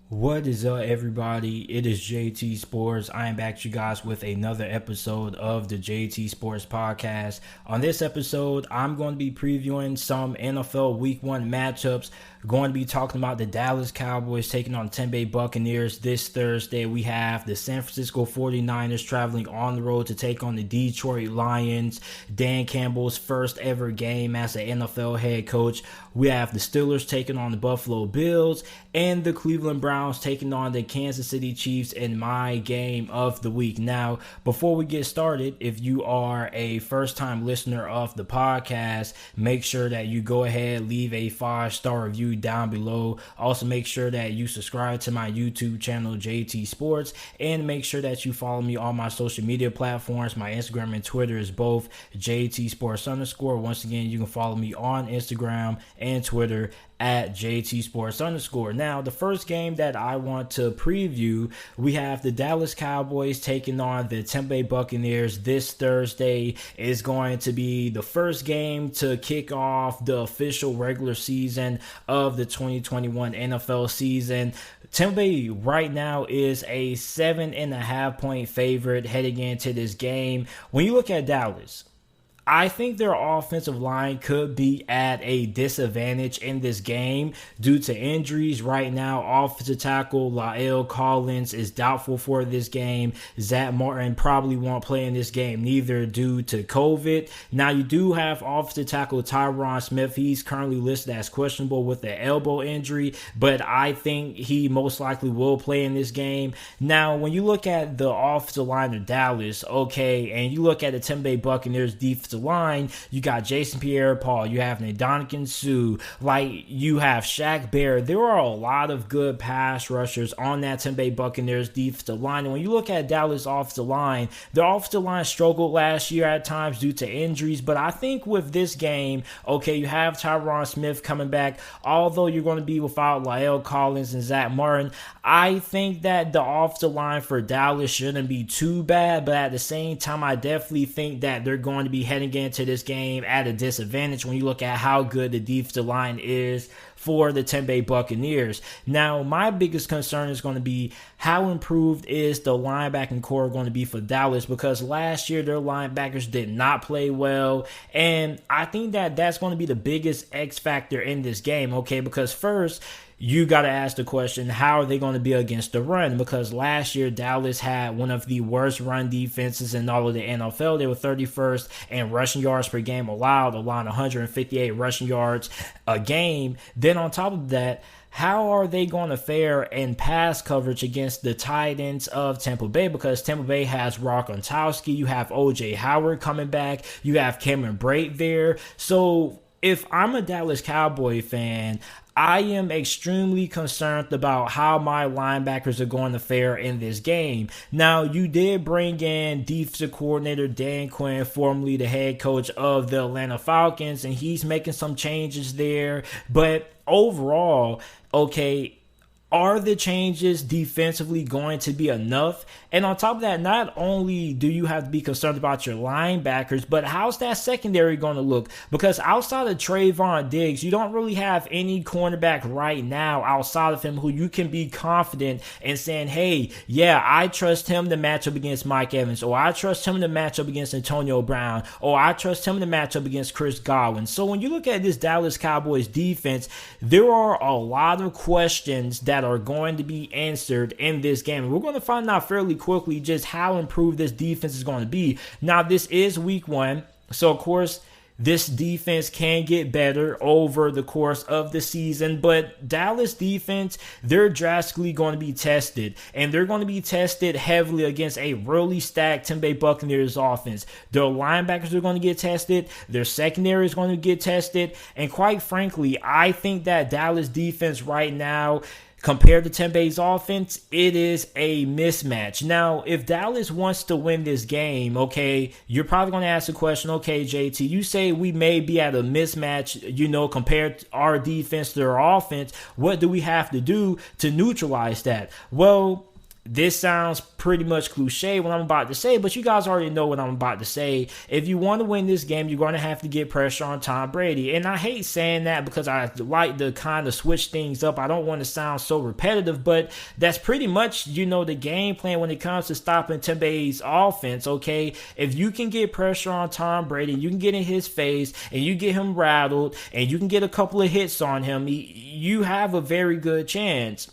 What is up, everybody? It is JT Sports. I am back to you guys with another episode of the JT Sports Podcast. On this episode, I'm going to be previewing some NFL Week 1 matchups. Going to be talking about the Dallas Cowboys taking on the Tampa Bay Buccaneers this Thursday. We have the San Francisco 49ers traveling on the road to take on the Detroit Lions. Dan Campbell's first ever game as an NFL head coach. We have the Steelers taking on the Buffalo Bills and the Cleveland Browns taking on the Kansas City Chiefs in my game of the week. Now, before we get started, if you are a first-time listener of the podcast, make sure that you go ahead, leave a 5-star review down below. Also, make sure that you subscribe to my YouTube channel, JT Sports, and make sure that you follow me on my social media platforms. My Instagram and Twitter is both JT Sports _. Once again, you can follow me on Instagram and Twitter at JT Sports _. Now, the first game that I want to preview, we have the Dallas Cowboys taking on the Tampa Bay Buccaneers this Thursday. Is going to be the first game to kick off the official regular season of the 2021 NFL season. Tampa Bay right now is a 7.5 point favorite heading into this game. When you look at Dallas, I think their offensive line could be at a disadvantage in this game due to injuries. Right now, offensive tackle La'el Collins is doubtful for this game. Zach Martin probably won't play in this game neither due to COVID. Now, you do have offensive tackle Tyron Smith. He's currently listed as questionable with an elbow injury, but I think he most likely will play in this game. Now, when you look at the offensive line of Dallas, and you look at the Tampa Bay Buccaneers defensive line, you got Jason Pierre-Paul, you have Ndamukong Suh, you have Shaq Barrett. There are a lot of good pass rushers on that Tampa Bay Buccaneers defensive line. And when you look at Dallas offensive line, their offensive line struggled last year at times due to injuries. But I think with this game, you have Tyron Smith coming back. Although you're going to be without La'el Collins and Zach Martin, I think that the offensive line for Dallas shouldn't be too bad. But at the same time, I definitely think that they're going to be heading into this game at a disadvantage when you look at how good the defensive line is for the Tampa Bay Buccaneers. Now, my biggest concern is going to be how improved is the linebacking core going to be for Dallas, because last year their linebackers did not play well, and I think that that's going to be the biggest X factor in this game, because first, you got to ask the question, how are they going to be against the run? Because last year, Dallas had one of the worst run defenses in all of the NFL. They were 31st in rushing yards per game allowed 158 rushing yards a game. Then on top of that, how are they going to fare in pass coverage against the tight ends of Tampa Bay? Because Tampa Bay has Rock Gronkowski, you have O.J. Howard coming back, you have Cameron Brate there. So if I'm a Dallas Cowboy fan, I am extremely concerned about how my linebackers are going to fare in this game. Now, you did bring in defensive coordinator Dan Quinn, formerly the head coach of the Atlanta Falcons, and he's making some changes there. But overall, are the changes defensively going to be enough? And on top of that, not only do you have to be concerned about your linebackers, but how's that secondary going to look? Because outside of Trayvon Diggs, you don't really have any cornerback right now outside of him who you can be confident in saying, hey, yeah, I trust him to match up against Mike Evans, or I trust him to match up against Antonio Brown, or I trust him to match up against Chris Godwin. So when you look at this Dallas Cowboys defense, there are a lot of questions that are going to be answered in this game. And we're going to find out fairly quickly just how improved this defense is going to be. Now, this is week 1, so of course, this defense can get better over the course of the season, but Dallas defense, they're drastically going to be tested, and they're going to be tested heavily against a really stacked Tampa Bay Buccaneers offense. Their linebackers are going to get tested, their secondary is going to get tested, and quite frankly, I think that Dallas defense right now, compared to Tampa Bay's offense, it is a mismatch. Now, if Dallas wants to win this game, you're probably going to ask the question, JT, you say we may be at a mismatch, compared to our defense to their offense. What do we have to do to neutralize that? Well, this sounds pretty much cliche what I'm about to say, but you guys already know what I'm about to say. If you want to win this game, you're going to have to get pressure on Tom Brady. And I hate saying that because I like to kind of switch things up. I don't want to sound so repetitive, but that's pretty much, the game plan when it comes to stopping Tampa Bay's offense, okay? If you can get pressure on Tom Brady, you can get in his face, and you get him rattled, and you can get a couple of hits on him, you have a very good chance.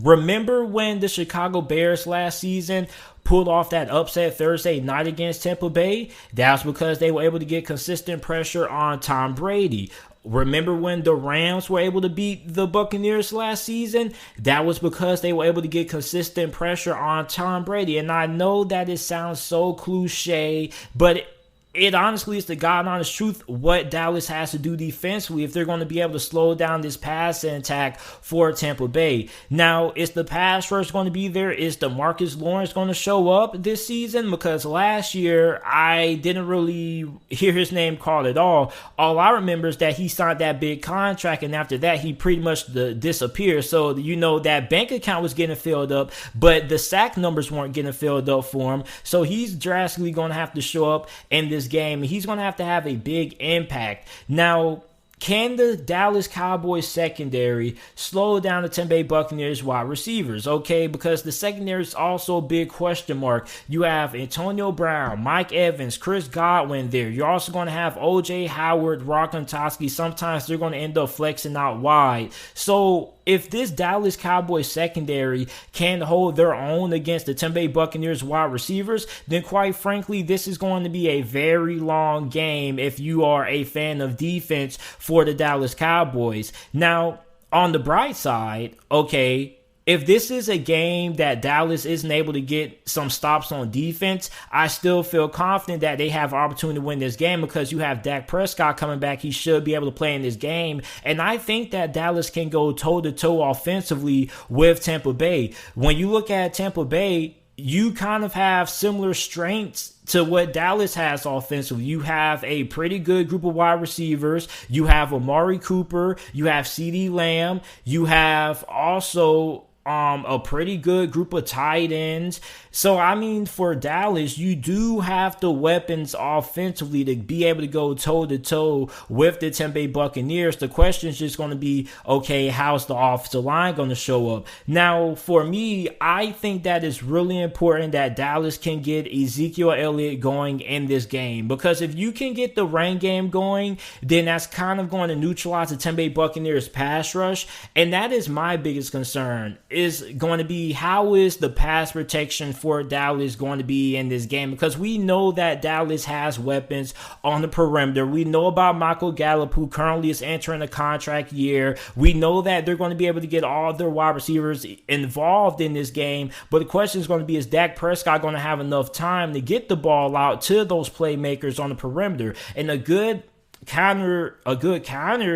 Remember when the Chicago Bears last season pulled off that upset Thursday night against Tampa Bay? That's because they were able to get consistent pressure on Tom Brady. Remember when the Rams were able to beat the Buccaneers last season? That was because they were able to get consistent pressure on Tom Brady. And I know that it sounds so cliche, but it honestly is the God honest truth what Dallas has to do defensively if they're going to be able to slow down this passing attack for Tampa Bay. Now, is the pass rush going to be there? Is DeMarcus Lawrence going to show up this season? Because last year, I didn't really hear his name called at all. All I remember is that he signed that big contract, and after that, he pretty much disappeared. So, that bank account was getting filled up, but the sack numbers weren't getting filled up for him. So, he's drastically going to have to show up in this game. He's going to have a big impact. Now, can the Dallas Cowboys secondary slow down the Tampa Bay Buccaneers wide receivers? Okay, because the secondary is also a big question mark. You have Antonio Brown, Mike Evans, Chris Godwin there. You're also going to have O.J. Howard, Rock Gronkowski. Sometimes they're going to end up flexing out wide. So if this Dallas Cowboys secondary can hold their own against the Tampa Bay Buccaneers wide receivers, then quite frankly, this is going to be a very long game if you are a fan of defense for the Dallas Cowboys. Now, on the bright side, okay, if this is a game that Dallas isn't able to get some stops on defense, I still feel confident that they have opportunity to win this game because you have Dak Prescott coming back. He should be able to play in this game. And I think that Dallas can go toe-to-toe offensively with Tampa Bay. When you look at Tampa Bay, you kind of have similar strengths to what Dallas has offensively. You have a pretty good group of wide receivers. You have Amari Cooper. You have CeeDee Lamb. You have also a pretty good group of tight ends. So, I mean, for Dallas, you do have the weapons offensively to be able to go toe-to-toe with the Tampa Bay Buccaneers. The question is just going to be, okay, how's the offensive line going to show up? Now, for me, I think that it's really important that Dallas can get Ezekiel Elliott going in this game. Because if you can get the run game going, then that's kind of going to neutralize the Tampa Bay Buccaneers pass rush. And that is my biggest concern, is going to be how is the pass protection for Dallas going to be in this game, because we know that Dallas has weapons on the perimeter. We know about Michael Gallup, who currently is entering a contract year. We know that they're going to be able to get all their wide receivers involved in this game, but the question is going to be, is Dak Prescott going to have enough time to get the ball out to those playmakers on the perimeter? And a good counter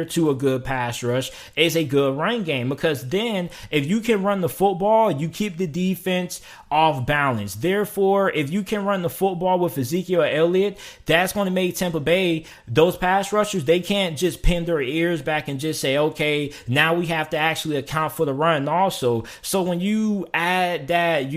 to a good pass rush is a good run game, because then if you can run the football, you keep the defense off balance. Therefore, if you can run the football with Ezekiel Elliott, that's going to make Tampa Bay, those pass rushers, they can't just pin their ears back and just say, okay, now we have to actually account for the run also. So when you add that,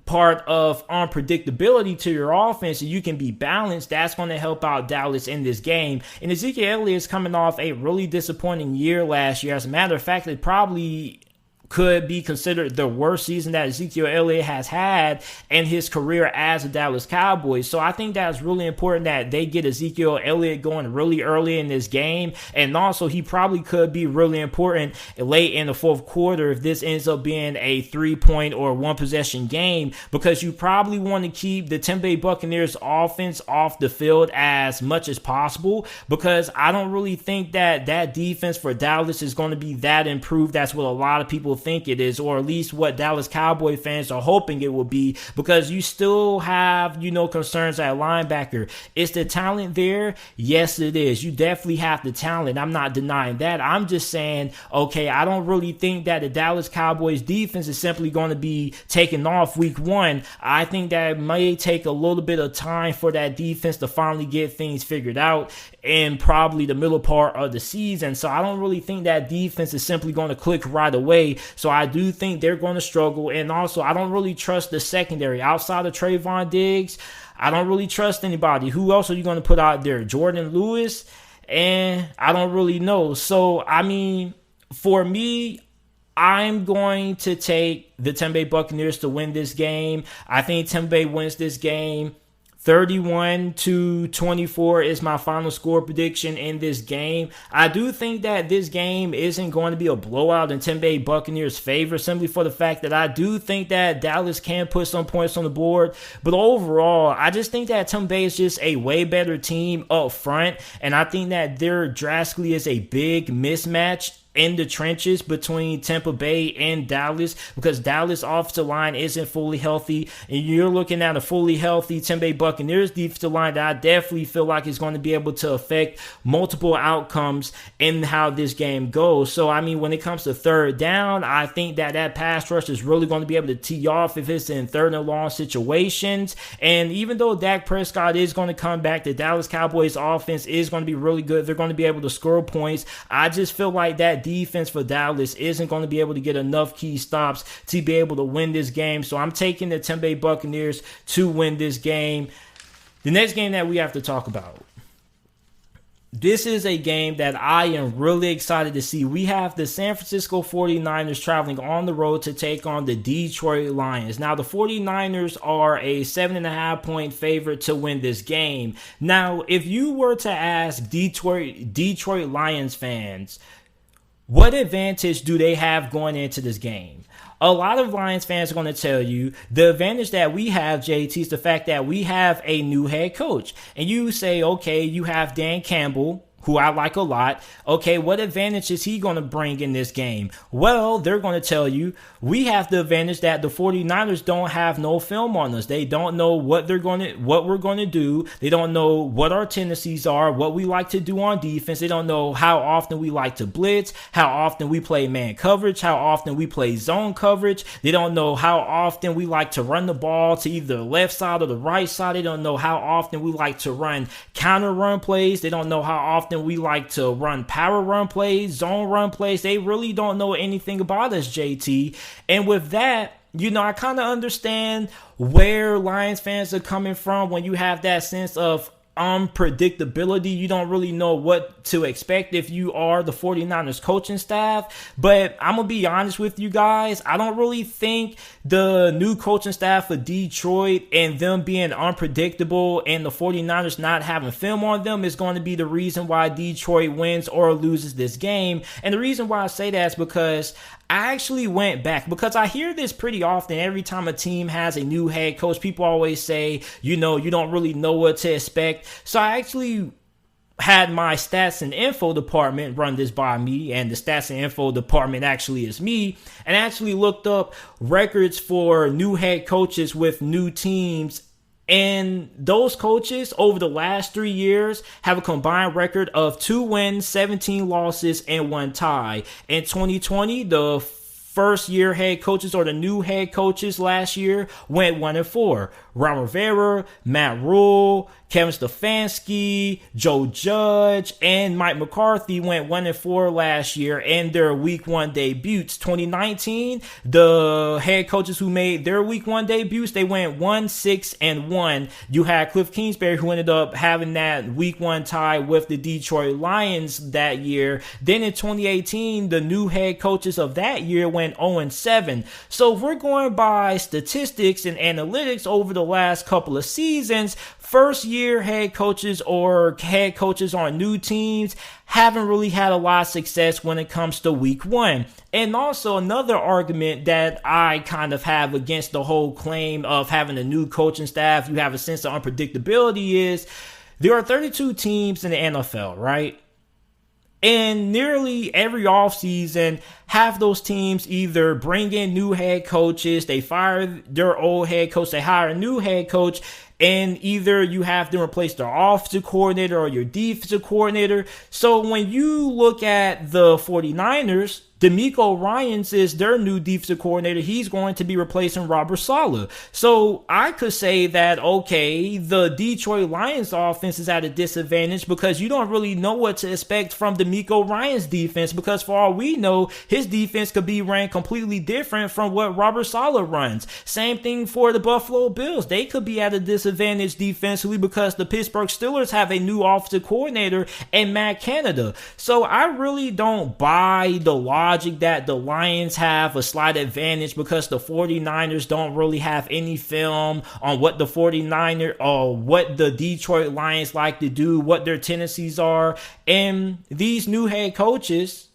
part of unpredictability to your offense and you can be balanced, that's going to help out Dallas in this game. And Ezekiel Elliott is coming off a really disappointing year last year. As a matter of fact, it probably could be considered the worst season that Ezekiel Elliott has had in his career as a Dallas Cowboys. So I think that's really important that they get Ezekiel Elliott going really early in this game. And also, he probably could be really important late in the fourth quarter if this ends up being a 3-point or 1-possession game, because you probably want to keep the Tampa Bay Buccaneers offense off the field as much as possible, because I don't really think that defense for Dallas is going to be that improved. That's what a lot of people think it is, or at least what Dallas Cowboy fans are hoping it will be, because you still have, concerns at linebacker. Is the talent there? Yes, it is. You definitely have the talent. I'm not denying that. I'm just saying, okay, I don't really think that the Dallas Cowboys defense is simply going to be taken off week one. I think that it may take a little bit of time for that defense to finally get things figured out. in probably the middle part of the season. So I don't really think that defense is simply going to click right away. So I do think they're going to struggle. And also, I don't really trust the secondary outside of Trayvon Diggs. I don't really trust anybody. Who else are you going to put out there? Jordan Lewis? And I don't really know. So, I mean, for me, I'm going to take the Tampa Bay Buccaneers to win this game. I think Tampa Bay wins this game. 31-24 is my final score prediction in this game. I do think that this game isn't going to be a blowout in Tampa Bay Buccaneers' favor, simply for the fact that I do think that Dallas can put some points on the board. But overall, I just think that Tampa Bay is just a way better team up front, and I think that there drastically is a big mismatch in the trenches between Tampa Bay and Dallas, because Dallas offensive line isn't fully healthy, and you're looking at a fully healthy Tampa Bay Buccaneers defensive line that I definitely feel like is going to be able to affect multiple outcomes in how this game goes. So I mean, when it comes to third down, I think that pass rush is really going to be able to tee off if it's in third and long situations. And even though Dak Prescott is going to come back, the Dallas Cowboys offense is going to be really good. They're going to be able to score points. I just feel like that defense for Dallas isn't going to be able to get enough key stops to be able to win this game. So I'm taking the Tampa Bay Buccaneers to win this game. The next game that we have to talk about, this is a game that I am really excited to see. We have the San Francisco 49ers traveling on the road to take on the Detroit Lions. Now, the 49ers are a 7.5-point favorite to win this game. Now, if you were to ask Detroit Lions fans, what advantage do they have going into this game? A lot of Lions fans are going to tell you the advantage that we have, JT, is the fact that we have a new head coach. And you say, okay, you have Dan Campbell, who I like a lot. Okay, what advantage is he going to bring in this game? Well, they're going to tell you we have the advantage that the 49ers don't have no film on us. They don't know what we're going to do. They don't know what our tendencies are, what we like to do on defense. They don't know how often we like to blitz, how often we play man coverage, how often we play zone coverage. They don't know how often we like to run the ball to either the left side or the right side. They don't know how often we like to run counter run plays. They don't know how often we like to run power run plays, zone run plays. They really don't know anything about us, JT. And with that, you know, I kind of understand where Lions fans are coming from when you have that sense of unpredictability. You don't really know what to expect if you are the 49ers coaching staff. But I'm going to be honest with you guys. I don't really think the new coaching staff for Detroit and them being unpredictable and the 49ers not having film on them is going to be the reason why Detroit wins or loses this game. And the reason why I say that is because I actually went back, because I hear this pretty often. Every time a team has a new head coach, people always say, you know, you don't really know what to expect. So I actually had my stats and info department run this by me, and the stats and info department actually is me, and actually looked up records for new head coaches with new teams. And those coaches over the last 3 years have a combined record of 2 wins, 17 losses, and 1 tie. In 2020, the first year head coaches, or the new head coaches last year, went 1-4. Ron Rivera, Matt Rule, Kevin Stefanski, Joe Judge, and Mike McCarthy went 1-4 last year in their Week 1 debuts. 2019, the head coaches who made their Week 1 debuts, they went 1-6-1. You had Cliff Kingsbury, who ended up having that Week 1 tie with the Detroit Lions that year. Then in 2018, the new head coaches of that year went 0-7. So if we're going by statistics and analytics over the last couple of seasons, first year head coaches or head coaches on new teams haven't really had a lot of success when it comes to Week 1. And also another argument that I kind of have against the whole claim of having a new coaching staff, you have a sense of unpredictability, is there are 32 teams in the NFL, right? And nearly every offseason, half those teams either bring in new head coaches, they fire their old head coach, they hire a new head coach, and either you have to replace their offensive coordinator or your defensive coordinator. So when you look at the 49ers, DeMeco Ryans is their new defensive coordinator. He's going to be replacing Robert Saleh. So I could say that, okay, the Detroit Lions offense is at a disadvantage because you don't really know what to expect from DeMeco Ryans' defense, because for all we know, his defense could be ran completely different from what Robert Saleh runs. Same thing for the Buffalo Bills. They could be at a disadvantage defensively because the Pittsburgh Steelers have a new offensive coordinator in Matt Canada. So I really don't buy the logic that the Lions have a slight advantage because the 49ers don't really have any film on what the 49ers or what the Detroit Lions like to do, what their tendencies are. And these new head coaches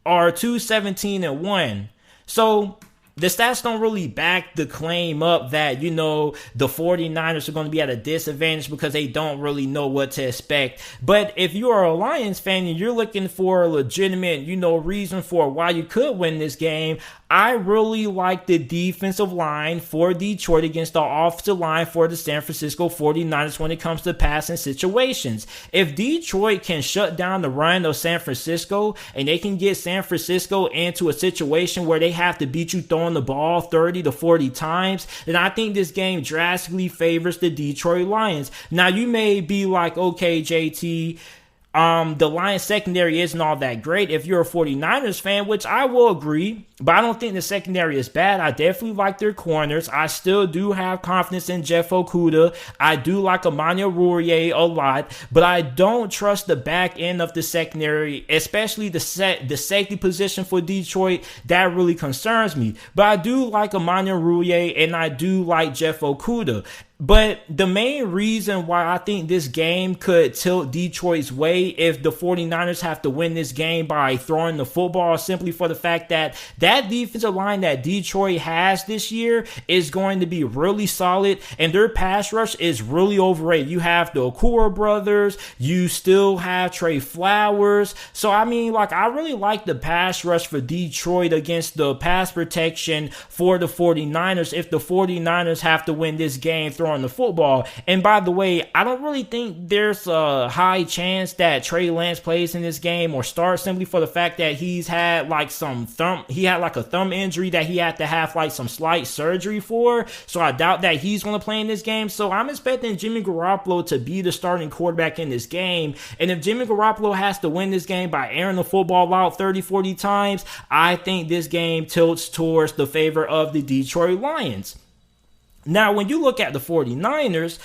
are 2-17-1. So the stats don't really back the claim up that, the 49ers are going to be at a disadvantage because they don't really know what to expect. But if you are a Lions fan and you're looking for a legitimate, reason for why you could win this game, I really like the defensive line for Detroit against the offensive line for the San Francisco 49ers when it comes to passing situations. If Detroit can shut down the run of San Francisco and they can get San Francisco into a situation where they have to beat you throwing the ball 30 to 40 times, then I think this game drastically favors the Detroit Lions. Now, you may be like, okay, JT, the Lions secondary isn't all that great if you're a 49ers fan, which I will agree, but I don't think the secondary is bad. I definitely like their corners. I still do have confidence in Jeff Okudah. I do like Emmanuel Rourier a lot, but I don't trust the back end of the secondary, especially the safety position for Detroit. That really concerns me. But I do like Emmanuel Rourier and I do like Jeff Okudah. But the main reason why I think this game could tilt Detroit's way if the 49ers have to win this game by throwing the football is simply for the fact that defensive line that Detroit has this year is going to be really solid and their pass rush is really overrated. You have the Okura brothers, you still have Trey Flowers. So, I really like the pass rush for Detroit against the pass protection for the 49ers if the 49ers have to win this game throwing the football. And by the way, I don't really think there's a high chance that Trey Lance plays in this game or starts simply for the fact that he's had like a thumb injury that he had to have like some slight surgery for. So I doubt that he's going to play in this game. So I'm expecting Jimmy Garoppolo to be the starting quarterback in this game. And if Jimmy Garoppolo has to win this game by airing the football out 30, 40 times, I think this game tilts towards the favor of the Detroit Lions. Now, when you look at the 49ers,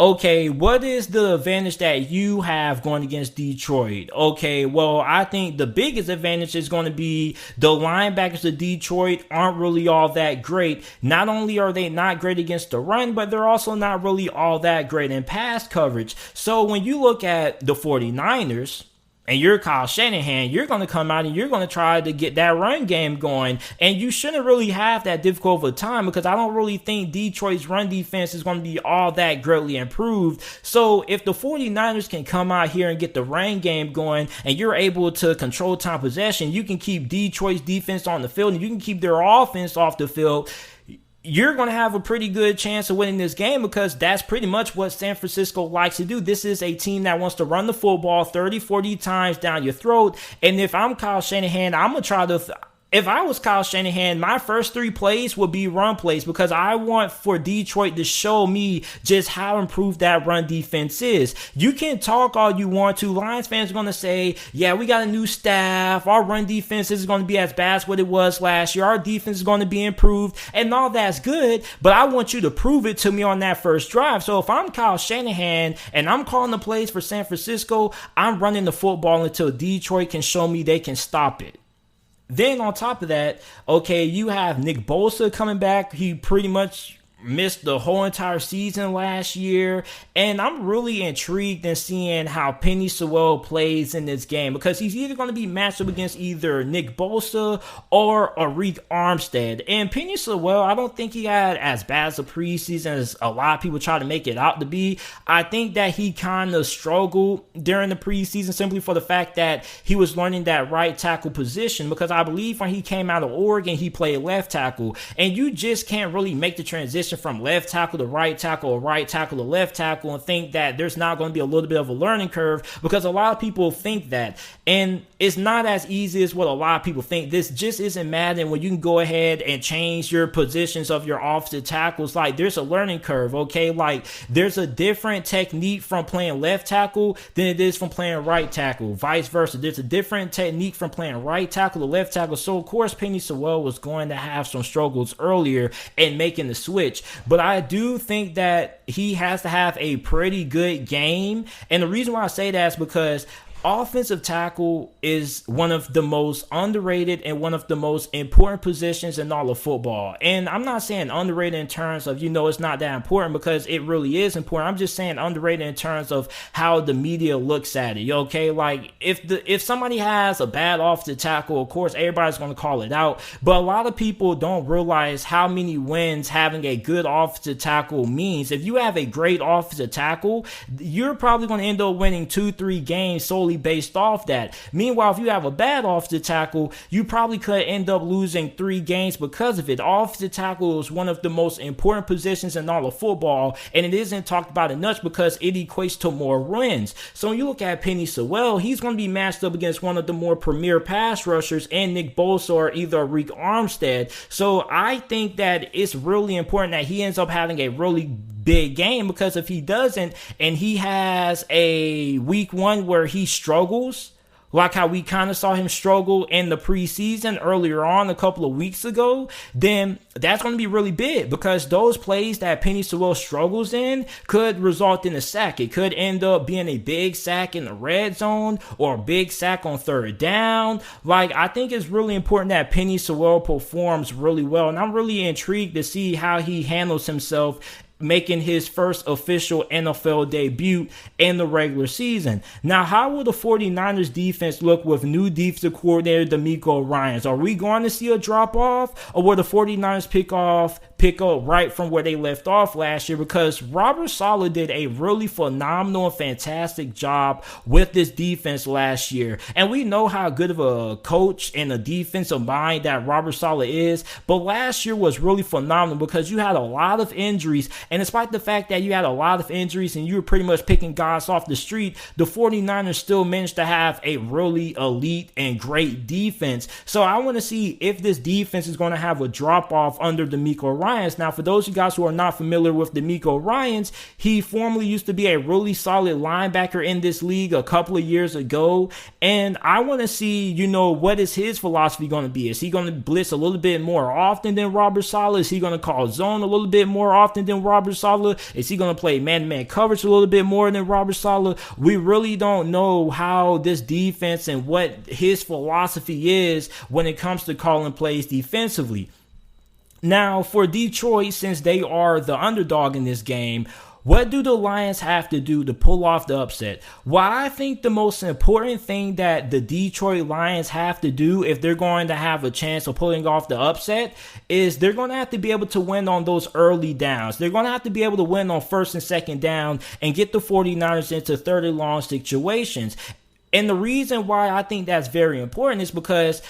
okay, what is the advantage that you have going against Detroit? Okay, well, I think the biggest advantage is going to be the linebackers of Detroit aren't really all that great. Not only are they not great against the run, but they're also not really all that great in pass coverage. So when you look at the 49ers, and you're Kyle Shanahan, you're going to come out and you're going to try to get that run game going. And you shouldn't really have that difficult of a time because I don't really think Detroit's run defense is going to be all that greatly improved. So if the 49ers can come out here and get the run game going and you're able to control time possession, you can keep Detroit's defense on the field and you can keep their offense off the field, you're going to have a pretty good chance of winning this game because that's pretty much what San Francisco likes to do. This is a team that wants to run the football 30, 40 times down your throat. And if I'm Kyle Shanahan, I'm going to try to... If I was Kyle Shanahan, my first 3 plays would be run plays because I want for Detroit to show me just how improved that run defense is. You can talk all you want to. Lions fans are going to say, yeah, we got a new staff. Our run defense is going to be as bad as what it was last year. Our defense is going to be improved and all that's good, but I want you to prove it to me on that first drive. So if I'm Kyle Shanahan and I'm calling the plays for San Francisco, I'm running the football until Detroit can show me they can stop it. Then on top of that, okay, you have Nick Bosa coming back. He pretty much missed the whole entire season last year, and I'm really intrigued in seeing how Penny Sewell plays in this game because he's either going to be matched up against either Nick Bosa or Arik Armstead. And Penny Sewell, I don't think he had as bad as a preseason as a lot of people try to make it out to be. I think that he kind of struggled during the preseason simply for the fact that he was learning that right tackle position because I believe when he came out of Oregon, he played left tackle, and you just can't really make the transition transition from left tackle to right tackle or right tackle to left tackle and think that there's not going to be a little bit of a learning curve, because a lot of people think that. And it's not as easy as what a lot of people think. This just isn't Madden when you can go ahead and change your positions of your offensive tackles. Like, there's a learning curve, okay? Like, there's a different technique from playing left tackle than it is from playing right tackle. Vice versa. There's a different technique from playing right tackle to left tackle. So, of course, Penny Sewell was going to have some struggles earlier in making the switch. But I do think that he has to have a pretty good game. And the reason why I say that is because offensive tackle is one of the most underrated and one of the most important positions in all of football. And I'm not saying underrated in terms of, it's not that important, because it really is important. I'm just saying underrated in terms of how the media looks at it. Okay, like if somebody has a bad offensive tackle, of course everybody's going to call it out. But a lot of people don't realize how many wins having a good offensive tackle means. If you have a great offensive tackle, you're probably going to end up winning 2-3 games solely based off that. Meanwhile, if you have a bad offensive tackle, you probably could end up losing 3 games because of it. Offensive tackle is one of the most important positions in all of football, and it isn't talked about enough because it equates to more wins. So when you look at Penny Sewell, he's going to be matched up against one of the more premier pass rushers in Nick Bosa or either Rick Armstead. So I think that it's really important that he ends up having a really big game, because if he doesn't and he has a week 1 where he struggles, like how we kind of saw him struggle in the preseason earlier on a couple of weeks ago, then that's going to be really big, because those plays that Penny Sewell struggles in could result in a sack. It could end up being a big sack in the red zone or a big sack on 3rd down. Like, I think it's really important that Penny Sewell performs really well, and I'm really intrigued to see how he handles himself making his first official NFL debut in the regular season. Now, how will the 49ers defense look with new defensive coordinator DeMeco Ryans? Are we going to see a drop-off, or will the 49ers pick up right from where they left off last year? Because Robert Saleh did a really phenomenal and fantastic job with this defense last year. And we know how good of a coach and a defensive mind that Robert Saleh is. But last year was really phenomenal because you had a lot of injuries. And despite the fact that you had a lot of injuries and you were pretty much picking guys off the street, the 49ers still managed to have a really elite and great defense. So I want to see if this defense is going to have a drop-off under DeMeco Ryans. Now, for those of you guys who are not familiar with DeMeco Ryans, he formerly used to be a really solid linebacker in this league a couple of years ago. And I want to see, what is his philosophy going to be? Is he going to blitz a little bit more often than Robert Saleh? Is he going to call zone a little bit more often than Robert Saleh? Is he going to play man-to-man coverage a little bit more than Robert Saleh? We really don't know how this defense and what his philosophy is when it comes to calling plays defensively. Now, for Detroit, since they are the underdog in this game, what do the Lions have to do to pull off the upset? Well, I think the most important thing that the Detroit Lions have to do if they're going to have a chance of pulling off the upset is they're going to have to be able to win on those early downs. They're going to have to be able to win on 1st and 2nd down and get the 49ers into 3rd and long situations. And the reason why I think that's very important is because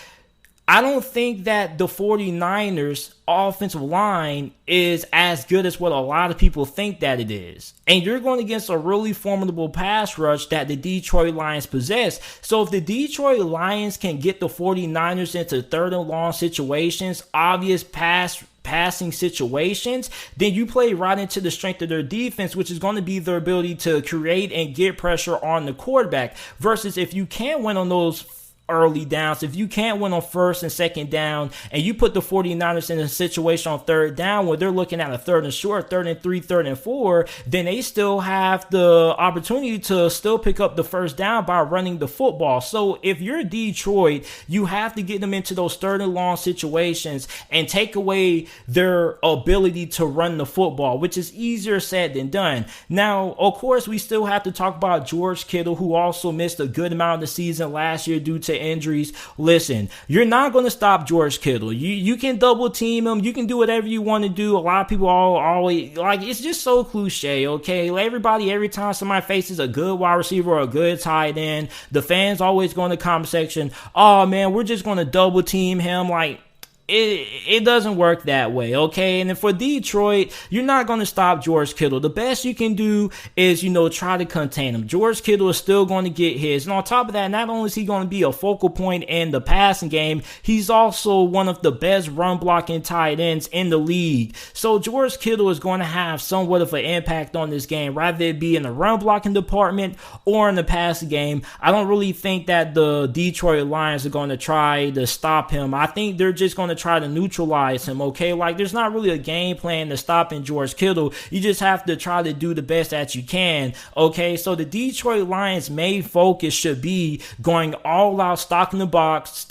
I don't think that the 49ers offensive line is as good as what a lot of people think that it is. And you're going against a really formidable pass rush that the Detroit Lions possess. So if the Detroit Lions can get the 49ers into 3rd and long situations, obvious passing situations, then you play right into the strength of their defense, which is going to be their ability to create and get pressure on the quarterback. Versus if you can't win on those early downs, if you can't win on 1st and 2nd down, and you put the 49ers in a situation on 3rd down where they're looking at a 3rd and short, 3rd and 3, 3rd and 4, then they still have the opportunity to still pick up the 1st down by running the football. So if you're Detroit, you have to get them into those 3rd and long situations and take away their ability to run the football, which is easier said than done. Now, of course, we still have to talk about George Kittle, who also missed a good amount of the season last year due to injuries. Listen, you're not going to stop George Kittle. You can double team him. You can do whatever you want to do. A lot of people always like, it's just so cliche, okay? Everybody, every time somebody faces a good wide receiver or a good tight end, the fans always go in the comment section, oh man, we're just going to double team him. Like, it doesn't work that way, okay? And then for Detroit, you're not going to stop George Kittle. The best you can do is, try to contain him. George Kittle is still going to get his. And on top of that, not only is he going to be a focal point in the passing game, he's also one of the best run blocking tight ends in the league. So George Kittle is going to have somewhat of an impact on this game, rather it be in the run blocking department or in the passing game. I don't really think that the Detroit Lions are going to try to stop him. I think they're just going to try to neutralize him, okay? Like, there's not really a game plan to stopping George Kittle. You just have to try to do the best that you can, okay? So the Detroit Lions' main focus should be going all out, stacking the box,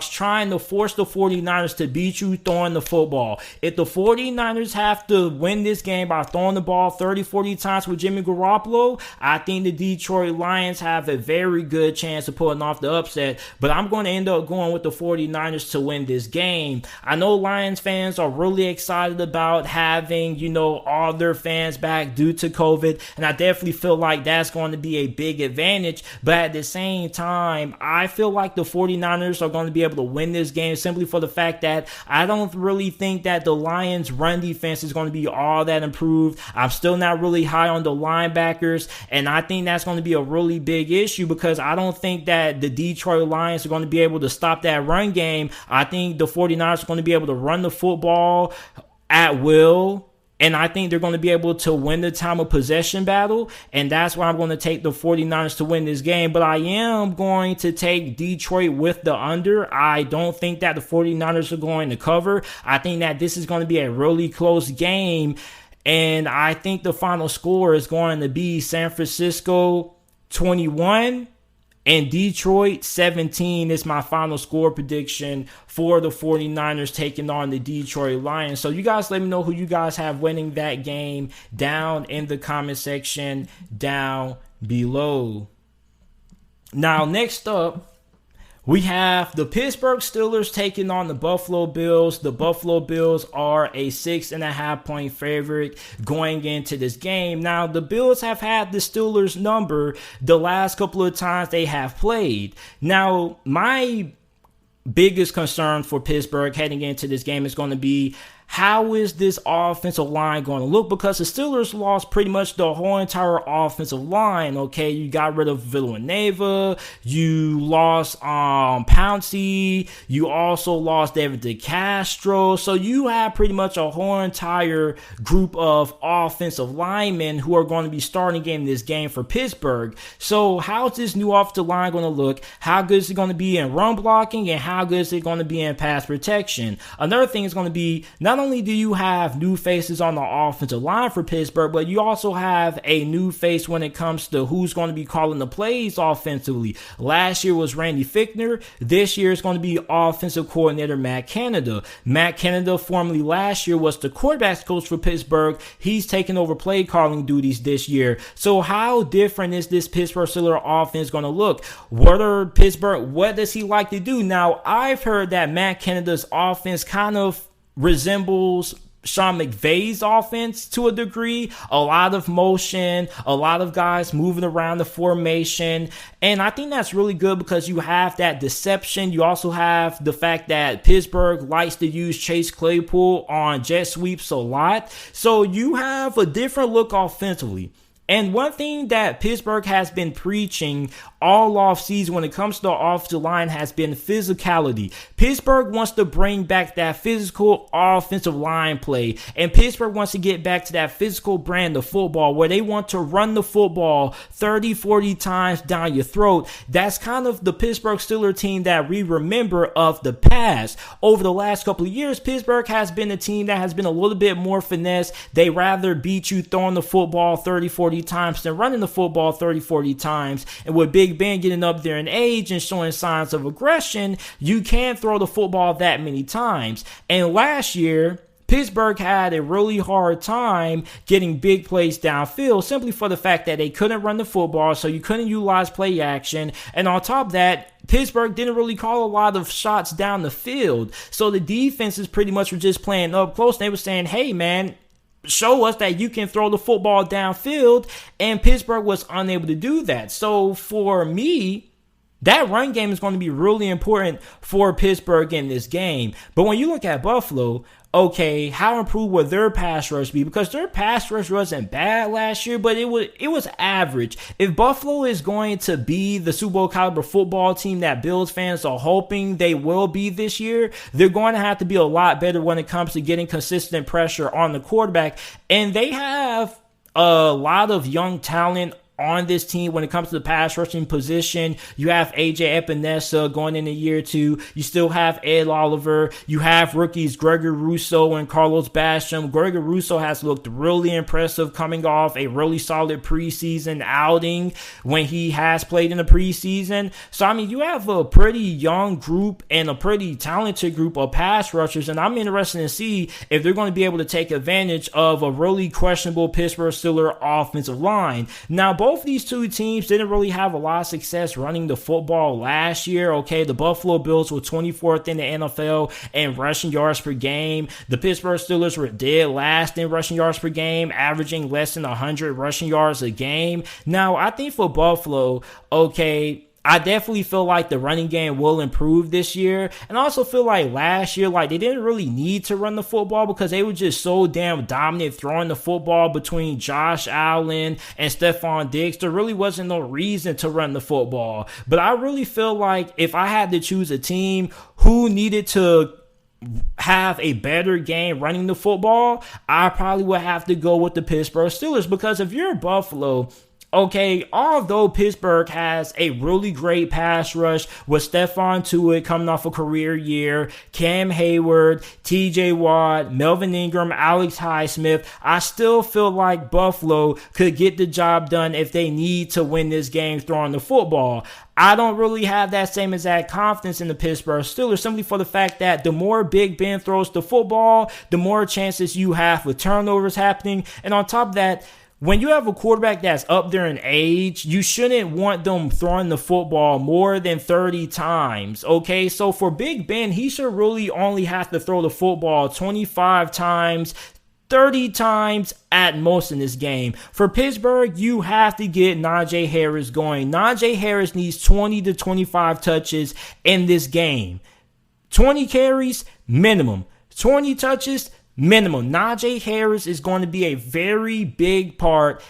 trying to force the 49ers to beat you throwing the football. If the 49ers have to win this game by throwing the ball 30, 40 times with Jimmy Garoppolo, I think the Detroit Lions have a very good chance of pulling off the upset, but I'm going to end up going with the 49ers to win this game. I know Lions fans are really excited about having, all their fans back due to COVID, and I definitely feel like that's going to be a big advantage, but at the same time, I feel like the 49ers are going to be able to win this game simply for the fact that I don't really think that the Lions' run defense is going to be all that improved. I'm still not really high on the linebackers, and I think that's going to be a really big issue because I don't think that the Detroit Lions are going to be able to stop that run game. I think the 49ers are going to be able to run the football at will, and I think they're going to be able to win the time of possession battle, and that's why I'm going to take the 49ers to win this game. But I am going to take Detroit with the under. I don't think that the 49ers are going to cover. I think that this is going to be a really close game, and I think the final score is going to be San Francisco 21 and Detroit 17 is my final score prediction for the 49ers taking on the Detroit Lions. So you guys let me know who you guys have winning that game down in the comment section down below. Now, next up, we have the Pittsburgh Steelers taking on the Buffalo Bills. The Buffalo Bills are a 6.5 point favorite going into this game. Now, the Bills have had the Steelers number the last couple of times they have played. Now, my biggest concern for Pittsburgh heading into this game is going to be, how is this offensive line going to look? Because the Steelers lost pretty much the whole entire offensive line, okay? You got rid of Villanueva, you lost Pouncey, you also lost David DeCastro, so you have pretty much a whole entire group of offensive linemen who are going to be starting in this game for Pittsburgh. So how's this new offensive line going to look? How good is it going to be in run blocking, and how good is it going to be in pass protection? Another thing is going to be, not only do you have new faces on the offensive line for Pittsburgh, but you also have a new face when it comes to who's going to be calling the plays offensively. Last year was Randy Fichtner. This year is going to be offensive coordinator Matt Canada. Matt Canada, formerly last year, was the quarterbacks coach for Pittsburgh. He's taken over play calling duties this year. So how different is this Pittsburgh Steelers offense going to look? What does he like to do? Now, I've heard that Matt Canada's offense kind of resembles Sean McVay's offense to a degree. A lot of motion, a lot of guys moving around the formation, and I think that's really good because you have that deception. You also have the fact that Pittsburgh likes to use Chase Claypool on jet sweeps a lot, so you have a different look offensively. And one thing that Pittsburgh has been preaching all off season when it comes to the offensive line has been physicality. Pittsburgh wants to bring back that physical offensive line play. And Pittsburgh wants to get back to that physical brand of football where they want to run the football 30, 40 times down your throat. That's kind of the Pittsburgh Steelers team that we remember of the past. Over the last couple of years, Pittsburgh has been a team that has been a little bit more finesse. They rather beat you throwing the football 30, 40 times than running the football 30, 40 times. And with Big Ben getting up there in age and showing signs of aggression, you can't throw the football that many times. And last year, Pittsburgh had a really hard time getting big plays downfield simply for the fact that they couldn't run the football, so you couldn't utilize play action. And on top of that, Pittsburgh didn't really call a lot of shots down the field. So the defenses pretty much were just playing up close. They were saying, hey, man, show us that you can throw the football downfield, and Pittsburgh was unable to do that. So for me, that run game is going to be really important for Pittsburgh in this game. But when you look at Buffalo, okay, how improved would their pass rush be? Because their pass rush wasn't bad last year, but it was average. If Buffalo is going to be the Super Bowl caliber football team that Bills fans are hoping they will be this year, they're going to have to be a lot better when it comes to getting consistent pressure on the quarterback. And they have a lot of young talent on this team when it comes to the pass rushing position. You have AJ Epinesa going in a year or two. You still have Ed Oliver. You have rookies Gregory Rousseau and Carlos Basham. Gregory Rousseau has looked really impressive coming off a really solid preseason outing when he has played in the preseason. So, I mean, you have a pretty young group and a pretty talented group of pass rushers, and I'm interested to see if they're going to be able to take advantage of a really questionable Pittsburgh Steelers offensive line. Now, both these two teams didn't really have a lot of success running the football last year. Okay, the Buffalo Bills were 24th in the NFL in rushing yards per game. The Pittsburgh Steelers were dead last in rushing yards per game, averaging less than 100 rushing yards a game. Now, I think for Buffalo, okay, I definitely feel like the running game will improve this year. And I also feel like last year, like, they didn't really need to run the football because they were just so damn dominant throwing the football between Josh Allen and Stephon Diggs. There really wasn't no reason to run the football. But I really feel like if I had to choose a team who needed to have a better game running the football, I probably would have to go with the Pittsburgh Steelers. Because if you're Buffalo, okay, although Pittsburgh has a really great pass rush with Stephon Tuitt coming off a career year, Cam Hayward, TJ Watt, Melvin Ingram, Alex Highsmith, I still feel like Buffalo could get the job done if they need to win this game throwing the football. I don't really have that same exact confidence in the Pittsburgh Steelers simply for the fact that the more Big Ben throws the football, the more chances you have with turnovers happening. And on top of that, when you have a quarterback that's up there in age, you shouldn't want them throwing the football more than 30 times, okay? So for Big Ben, he should really only have to throw the football 25 times, 30 times at most in this game. For Pittsburgh, you have to get Najee Harris going. Najee Harris needs 20 to 25 touches in this game. 20 carries, minimum. 20 touches, minimum. Najee Harris is going to be a very big part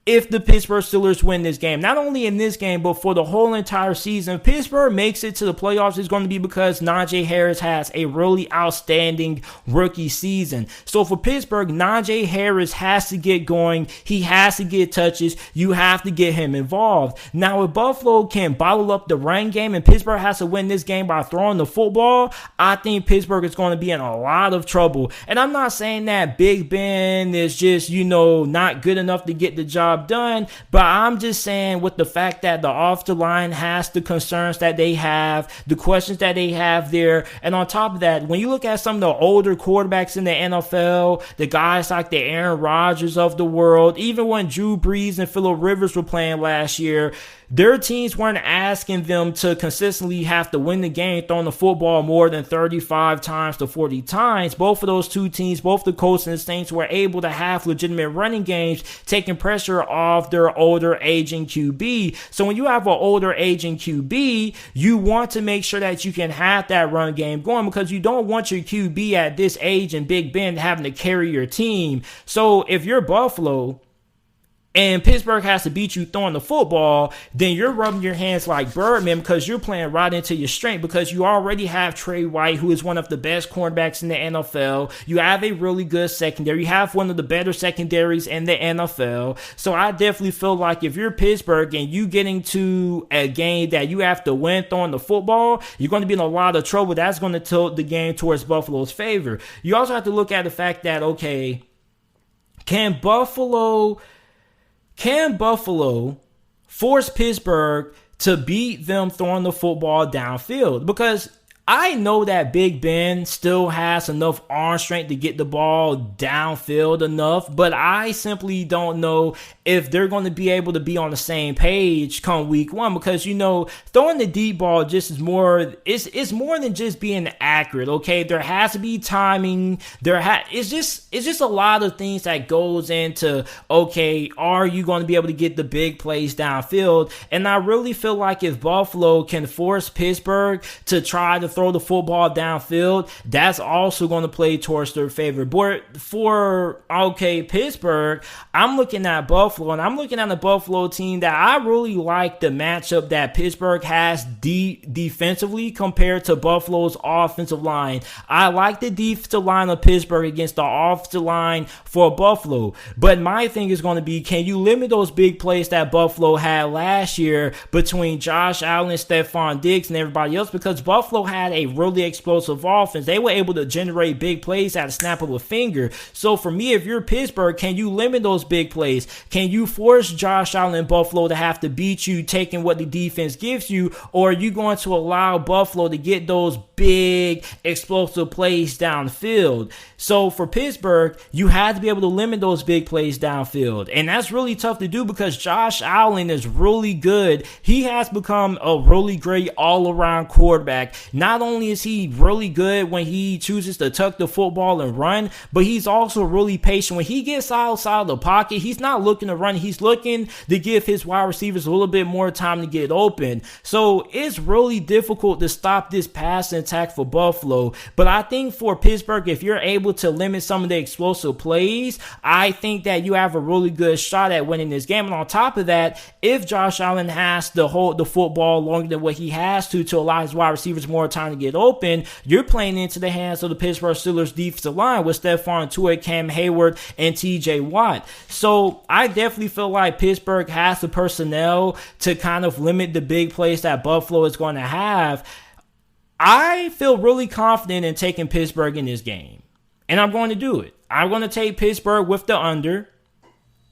if the Pittsburgh Steelers win this game. Not only in this game, but for the whole entire season. If Pittsburgh makes it to the playoffs, it's going to be because Najee Harris has a really outstanding rookie season. So for Pittsburgh, Najee Harris has to get going. He has to get touches. You have to get him involved. Now, if Buffalo can bottle up the run game and Pittsburgh has to win this game by throwing the football, I think Pittsburgh is going to be in a lot of trouble. And I'm not saying that Big Ben is just, not good enough to get the job done, but I'm just saying with the fact that the off the line has the concerns that they have, the questions that they have there, and on top of that, when you look at some of the older quarterbacks in the NFL, the guys like the Aaron Rodgers of the world, even when Drew Brees and Phillip Rivers were playing last year, their teams weren't asking them to consistently have to win the game throwing the football more than 35 times to 40 times. Both of those two teams, both the Colts and the Saints, were able to have legitimate running games, taking pressure off their older aging QB. So when you have an older aging QB, you want to make sure that you can have that run game going because you don't want your QB at this age and Big Ben having to carry your team. So if you're Buffalo and Pittsburgh has to beat you throwing the football, then you're rubbing your hands like Birdman because you're playing right into your strength because you already have Trey White, who is one of the best cornerbacks in the NFL. You have a really good secondary. You have one of the better secondaries in the NFL. So I definitely feel like if you're Pittsburgh and you getting to a game that you have to win throwing the football, you're going to be in a lot of trouble. That's going to tilt the game towards Buffalo's favor. You also have to look at the fact that, okay, can Buffalo force Pittsburgh to beat them throwing the football downfield? Because I know that Big Ben still has enough arm strength to get the ball downfield enough, but I simply don't know if they're going to be able to be on the same page come week one, because, throwing the deep ball just is more, it's more than just being accurate. Okay. There has to be timing. It's just a lot of things that goes into, okay, are you going to be able to get the big plays downfield? And I really feel like if Buffalo can force Pittsburgh to try to throw the football downfield, that's also going to play towards their favor. But for, Pittsburgh, I'm looking at Buffalo, and I'm looking at a Buffalo team that I really like the matchup that Pittsburgh has defensively compared to Buffalo's offensive line. I like the defensive line of Pittsburgh against the offensive line for Buffalo. But my thing is going to be, can you limit those big plays that Buffalo had last year between Josh Allen, Stephon Diggs, and everybody else? Because Buffalo had a really explosive offense. They were able to generate big plays at a snap of a finger. So for me, if you're Pittsburgh, can you limit those big plays? Can you force Josh Allen and Buffalo to have to beat you, taking what the defense gives you? Or are you going to allow Buffalo to get those big explosive plays downfield? So for Pittsburgh, you have to be able to limit those big plays downfield. And that's really tough to do because Josh Allen is really good. He has become a really great all-around quarterback. Not only is he really good when he chooses to tuck the football and run, but he's also really patient. When he gets outside of the pocket, he's not looking to run. He's looking to give his wide receivers a little bit more time to get open. So it's really difficult to stop this passing attack for Buffalo. But I think for Pittsburgh, if you're able to limit some of the explosive plays, I think that you have a really good shot at winning this game. And on top of that, if Josh Allen has to hold the football longer than what he has to allow his wide receivers more time to get open, you're playing into the hands of the Pittsburgh Steelers defensive line with Stephon Tuitt, Cam Hayward, and TJ Watt. So I definitely feel like Pittsburgh has the personnel to kind of limit the big plays that Buffalo is going to have. I feel really confident in taking Pittsburgh in this game, and I'm going to do it. I'm going to take Pittsburgh with the under,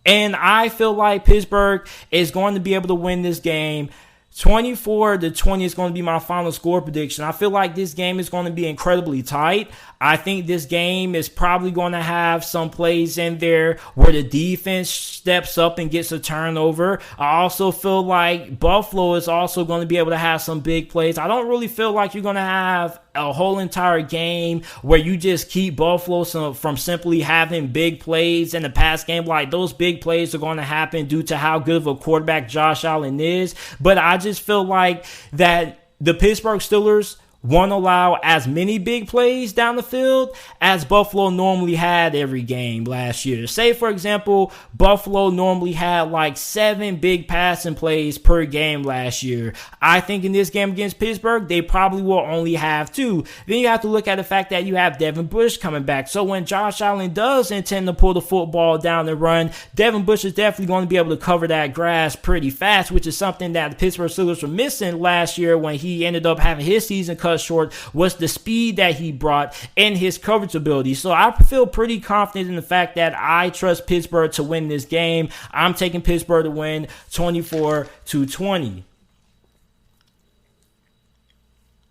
and I feel like Pittsburgh is going to be able to win this game. 24-20 is going to be my final score prediction. I feel like this game is going to be incredibly tight. I think this game is probably going to have some plays in there where the defense steps up and gets a turnover. I also feel like Buffalo is also going to be able to have some big plays. I don't really feel like you're going to have a whole entire game where you just keep Buffalo from simply having big plays in the pass game. Like, those big plays are going to happen due to how good of a quarterback Josh Allen is. But I just feel like that the Pittsburgh Steelers won't allow as many big plays down the field as Buffalo normally had every game last year. Say, for example, Buffalo normally had like 7 big passing plays per game last year. I think in this game against Pittsburgh, they probably will only have 2. Then you have to look at the fact that you have Devin Bush coming back. So when Josh Allen does intend to pull the football down and run, Devin Bush is definitely going to be able to cover that grass pretty fast, which is something that the Pittsburgh Steelers were missing last year when he ended up having his season cut short, was the speed that he brought and his coverage ability. So I feel pretty confident in the fact that I trust Pittsburgh to win this game. I'm taking Pittsburgh to win 24-20.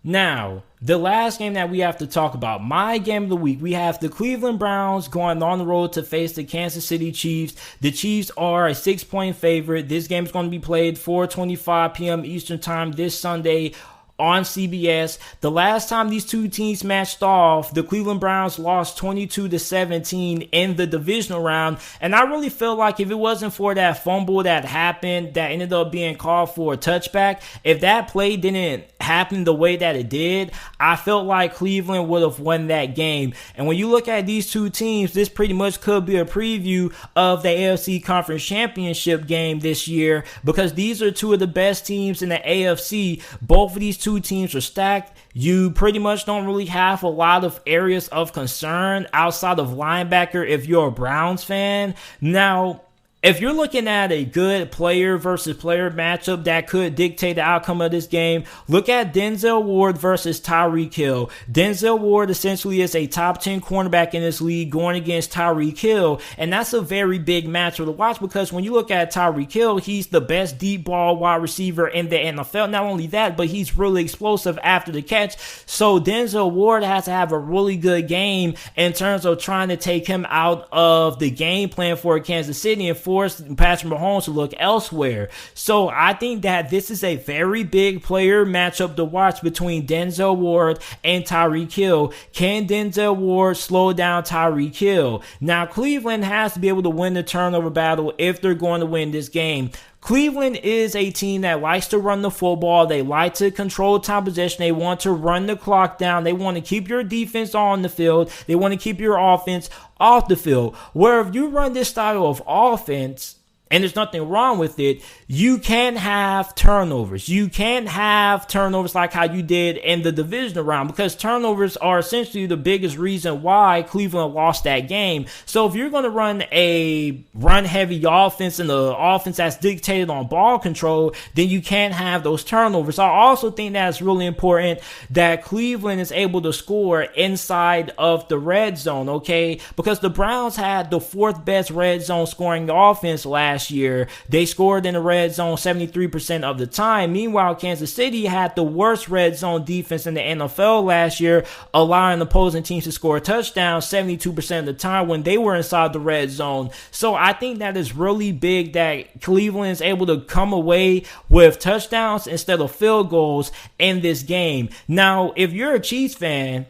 Now, the last game that we have to talk about, my game of the week, we have the Cleveland Browns going on the road to face the Kansas City Chiefs. The Chiefs are a 6-point favorite. This game is going to be played 4:25 p.m. Eastern Time this Sunday on CBS. The last time these two teams matched off, the Cleveland Browns lost 22-17 in the divisional round. And I really feel like if it wasn't for that fumble that happened, that ended up being called for a touchback, if that play didn't happen the way that it did, I felt like Cleveland would have won that game. And when you look at these two teams, this pretty much could be a preview of the AFC Conference Championship game this year, because these are two of the best teams in the AFC. Both of these two teams are stacked. You pretty much don't really have a lot of areas of concern outside of linebacker if you're a Browns fan. Now, if you're looking at a good player versus player matchup that could dictate the outcome of this game, look at Denzel Ward versus Tyreek Hill. Denzel Ward essentially is a top 10 cornerback in this league going against Tyreek Hill, and that's a very big matchup to watch, because when you look at Tyreek Hill, he's the best deep ball wide receiver in the NFL. Not only that, but he's really explosive after the catch. So Denzel Ward has to have a really good game in terms of trying to take him out of the game plan for Kansas City and force Patrick Mahomes to look elsewhere. So I think that this is a very big player matchup to watch between Denzel Ward and Tyreek Hill. Can Denzel Ward slow down Tyreek Hill? Now, Cleveland has to be able to win the turnover battle if they're going to win this game. Cleveland is a team that likes to run the football. They like to control time possession. They want to run the clock down. They want to keep your defense on the field. They want to keep your offense off the field. Where if you run this style of offense, and there's nothing wrong with it, you can have turnovers. You can have turnovers like how you did in the divisional round, because turnovers are essentially the biggest reason why Cleveland lost that game. So if you're going to run a run-heavy offense and the offense that's dictated on ball control, then you can't have those turnovers. I also think that it's really important that Cleveland is able to score inside of the red zone, okay? Because the Browns had the fourth best red zone scoring offense last year. They scored in the red zone 73% of the time. Meanwhile, Kansas City had the worst red zone defense in the NFL last year, allowing opposing teams to score touchdowns 72% of the time when they were inside the red zone. So I think that is really big that Cleveland is able to come away with touchdowns instead of field goals in this game. Now, if you're a Chiefs fan,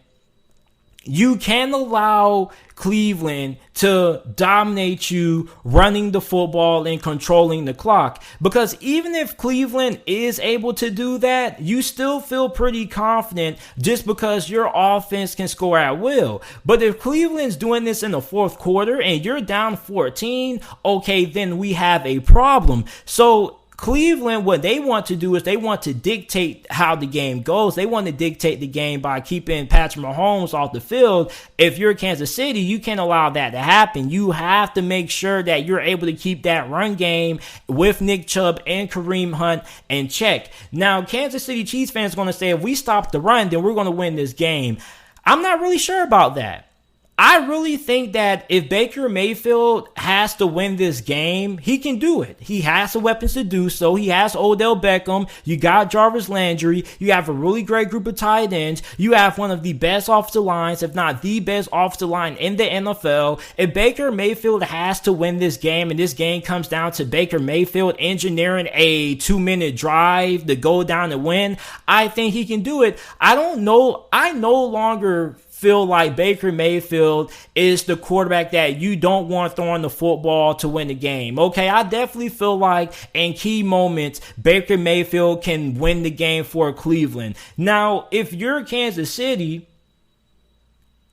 you can allow Cleveland to dominate you running the football and controlling the clock. Because even if Cleveland is able to do that, you still feel pretty confident just because your offense can score at will. But if Cleveland's doing this in the fourth quarter and you're down 14, okay, then we have a problem. So Cleveland, what they want to do is they want to dictate how the game goes. They want to dictate the game by keeping Patrick Mahomes off the field. If you're Kansas City, you can't allow that to happen. You have to make sure that you're able to keep that run game with Nick Chubb and Kareem Hunt in check. Now, Kansas City Chiefs fans are going to say, if we stop the run, then we're going to win this game. I'm not really sure about that. I really think that if Baker Mayfield has to win this game, he can do it. He has the weapons to do so. He has Odell Beckham. You got Jarvis Landry. You have a really great group of tight ends. You have one of the best offensive lines, if not the best offensive line in the NFL. If Baker Mayfield has to win this game, and this game comes down to Baker Mayfield engineering a 2-minute drive to go down and win, I think he can do it. I don't know. I no longer feel like Baker Mayfield is the quarterback that you don't want throwing the football to win the game. Okay, I definitely feel like in key moments, Baker Mayfield can win the game for Cleveland. Now, if you're Kansas City,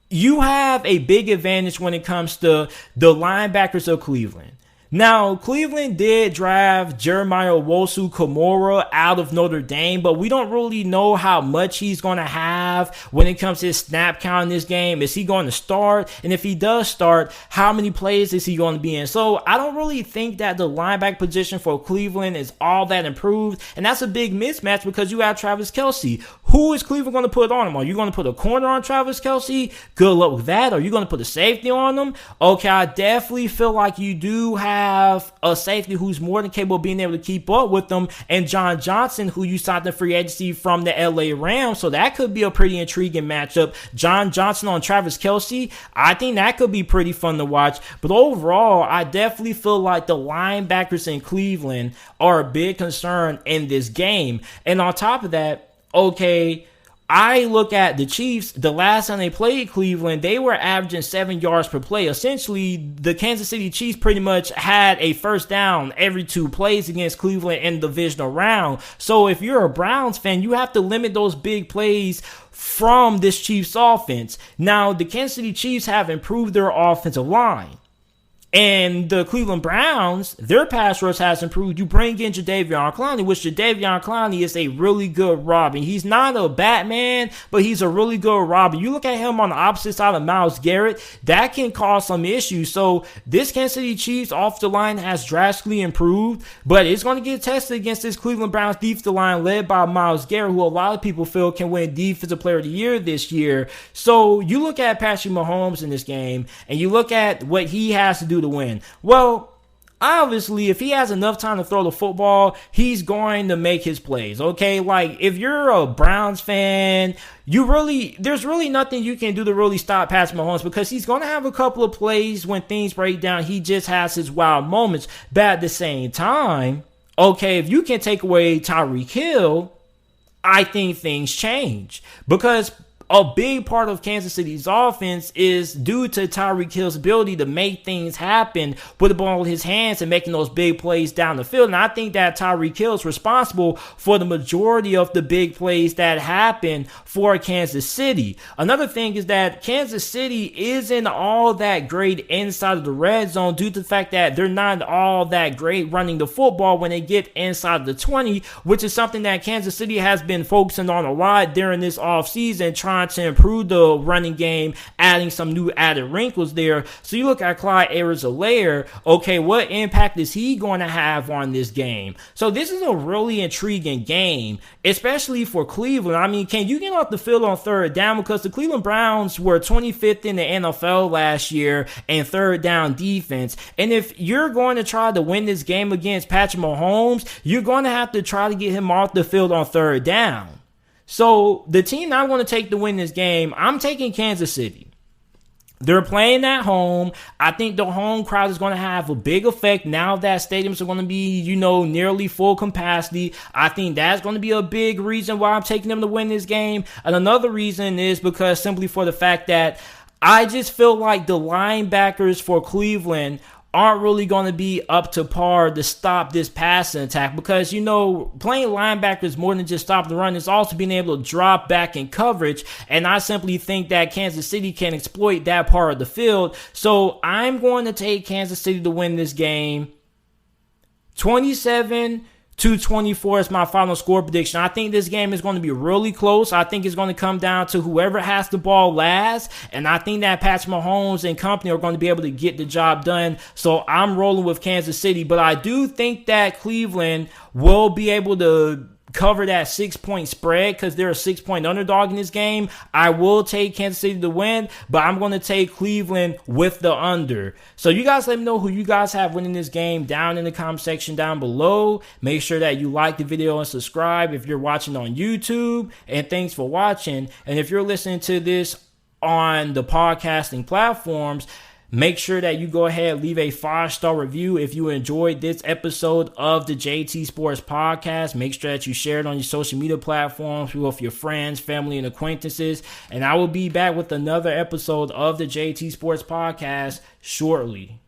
you have a big advantage when it comes to the linebackers of Cleveland. Now, Cleveland did draft Jeremiah Owusu-Koramoah out of Notre Dame, but we don't really know how much he's going to have when it comes to his snap count in this game. Is he going to start? And if he does start, how many plays is he going to be in? So I don't really think that the linebacker position for Cleveland is all that improved, and that's a big mismatch because you have Travis Kelce. Who is Cleveland going to put on him? Are you going to put a corner on Travis Kelce? Good luck with that. Are you going to put a safety on him? Okay, I definitely feel like you do have a safety who's more than capable of being able to keep up with them, and John Johnson, who you signed the free agency from the LA Rams, so that could be a pretty intriguing matchup. John Johnson on Travis Kelce, I think that could be pretty fun to watch. But overall, I definitely feel like the linebackers in Cleveland are a big concern in this game. And on top of that, okay, I look at the Chiefs, the last time they played Cleveland, they were averaging 7 yards per play. Essentially, the Kansas City Chiefs pretty much had a first down every 2 plays against Cleveland in the divisional round. So if you're a Browns fan, you have to limit those big plays from this Chiefs offense. Now, the Kansas City Chiefs have improved their offensive line. And the Cleveland Browns, their pass rush has improved. You bring in Jadeveon Clowney, which Jadeveon Clowney is a really good robber. He's not a Batman, but he's a really good robber. You look at him on the opposite side of Myles Garrett, that can cause some issues. So this Kansas City Chiefs offensive line has drastically improved, but it's going to get tested against this Cleveland Browns defensive line led by Myles Garrett, who a lot of people feel can win Defensive Player of the Year this year. So you look at Patrick Mahomes in this game, and you look at what he has to do to win. Well, obviously, if he has enough time to throw the football, he's going to make his plays, okay? Like, if you're a Browns fan, there's really nothing you can do to really stop Patrick Mahomes because he's going to have a couple of plays when things break down. He just has his wild moments. But at the same time, okay, if you can take away Tyreek Hill, I think things change because a big part of Kansas City's offense is due to Tyreek Hill's ability to make things happen with the ball in his hands and making those big plays down the field. And I think that Tyreek Hill is responsible for the majority of the big plays that happen for Kansas City. Another thing is that Kansas City isn't all that great inside of the red zone due to the fact that they're not all that great running the football when they get inside of the 20, which is something that Kansas City has been focusing on a lot during this offseason, trying to improve the running game, adding some new added wrinkles there. So you look at Clyde Edwards-Helaire, okay, what impact is he going to have on this game? So this is a really intriguing game, especially for Cleveland. I mean, can you get off the field on third down? Because the Cleveland Browns were 25th in the NFL last year in third down defense. And if you're going to try to win this game against Patrick Mahomes, you're going to have to try to get him off the field on third down. So the team I want to take to win this game, I'm taking Kansas City. They're playing at home. I think the home crowd is going to have a big effect now that stadiums are going to be, nearly full capacity. I think that's going to be a big reason why I'm taking them to win this game. And another reason is because simply for the fact that I just feel like the linebackers for Cleveland aren't really going to be up to par to stop this passing attack because, playing linebackers more than just stop the run is also being able to drop back in coverage. And I simply think that Kansas City can exploit that part of the field. So I'm going to take Kansas City to win this game. 27-24 is my final score prediction. I think this game is going to be really close. I think it's going to come down to whoever has the ball last. And I think that Patrick Mahomes and company are going to be able to get the job done. So I'm rolling with Kansas City. But I do think that Cleveland will be able to cover that 6-point spread because they're a 6-point underdog in this game. I will take Kansas City to win, but I'm going to take Cleveland with the under. So you guys let me know who you guys have winning this game down in the comment section down below. Make sure that you like the video and subscribe if you're watching on YouTube. And thanks for watching. And if you're listening to this on the podcasting platforms, make sure that you go ahead, leave a 5-star review if you enjoyed this episode of the JT Sports Podcast. Make sure that you share it on your social media platforms with your friends, family, and acquaintances. And I will be back with another episode of the JT Sports Podcast shortly.